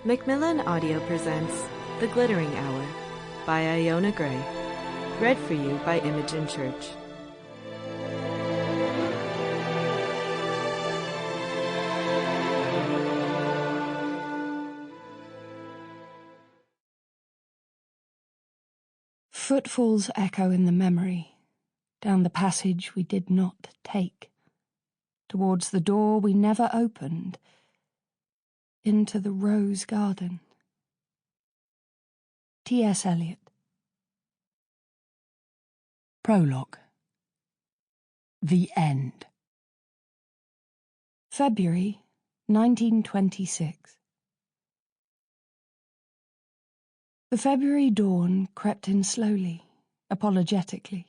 Macmillan Audio presents The Glittering Hour by Iona Grey, read for you by Imogen Church. Footfalls echo in the memory, down the passage we did not take, towards the door we never opened, into the rose garden. T.S. Eliot. Prologue. The End. February 1926. The February dawn crept in slowly, apologetically,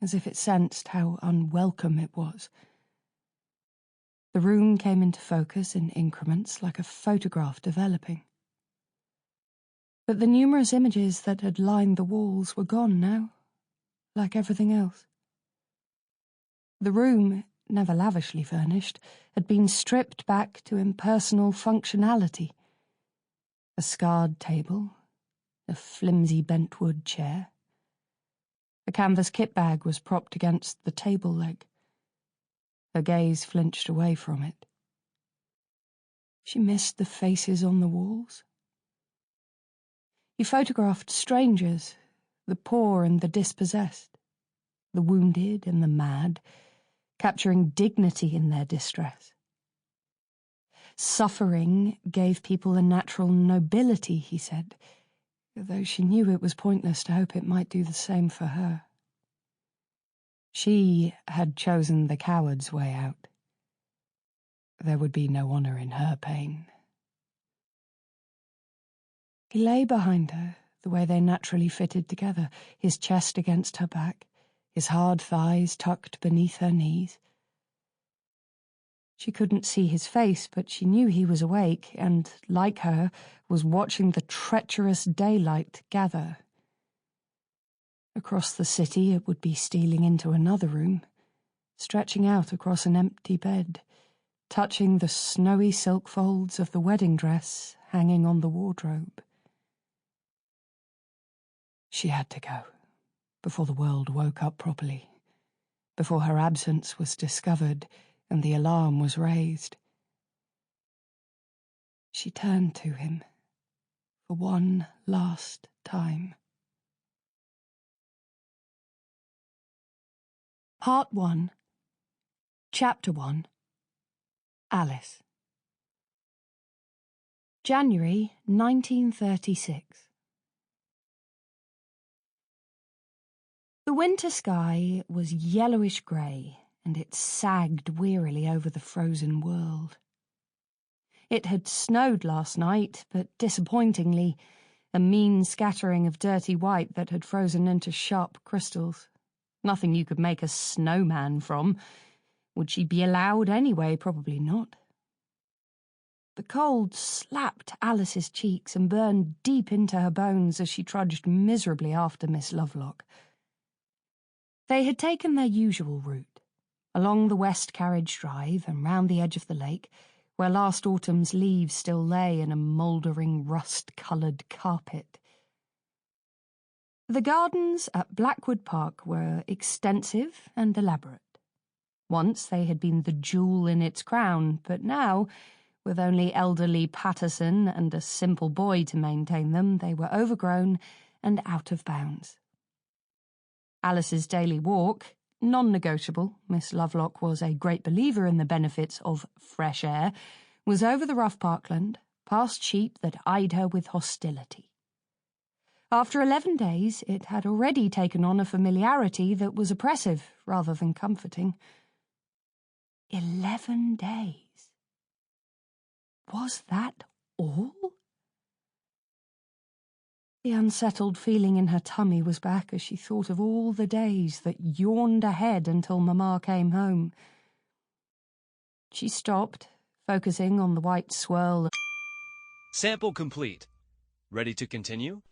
as if it sensed how unwelcome it was. The room came into focus in increments like a photograph developing. But the numerous images that had lined the walls were gone now, like everything else. The room, never lavishly furnished, had been stripped back to impersonal functionality. A scarred table, a flimsy bentwood chair. A canvas kit bag was propped against the table leg. Her gaze flinched away from it. She missed the faces on the walls. He photographed strangers, the poor and the dispossessed, the wounded and the mad, capturing dignity in their distress. Suffering gave people a natural nobility, he said, though she knew it was pointless to hope it might do the same for her. She had chosen the coward's way out. There would be no honour in her pain. He lay behind her, the way they naturally fitted together, his chest against her back, his hard thighs tucked beneath her knees. She couldn't see his face, but she knew he was awake and, like her, was watching the treacherous daylight gather. Across the city it would be stealing into another room, stretching out across an empty bed, touching the snowy silk folds of the wedding dress hanging on the wardrobe. She had to go, before the world woke up properly, before her absence was discovered and the alarm was raised. She turned to him for one last time. Part 1, Chapter 1, Alice. January 1936. The winter sky was yellowish-grey, and it sagged wearily over the frozen world. It had snowed last night, but disappointingly, a mean scattering of dirty white that had frozen into sharp crystals. Nothing you could make a snowman from. Would she be allowed anyway? Probably not. The cold slapped Alice's cheeks and burned deep into her bones as she trudged miserably after Miss Lovelock. They had taken their usual route, along the West Carriage Drive and round the edge of the lake, where last autumn's leaves still lay in a mouldering rust-coloured carpet. The gardens at Blackwood Park were extensive and elaborate. Once they had been the jewel in its crown, but now, with only elderly Patterson and a simple boy to maintain them, they were overgrown and out of bounds. Alice's daily walk, non-negotiable, Miss Lovelock was a great believer in the benefits of fresh air, was over the rough parkland, past sheep that eyed her with hostility. After 11 days, it had already taken on a familiarity that was oppressive rather than comforting. 11 days. Was that all? The unsettled feeling in her tummy was back as she thought of all the days that yawned ahead until Mamma came home. She stopped, focusing on the white swirl. Sample complete. Ready to continue?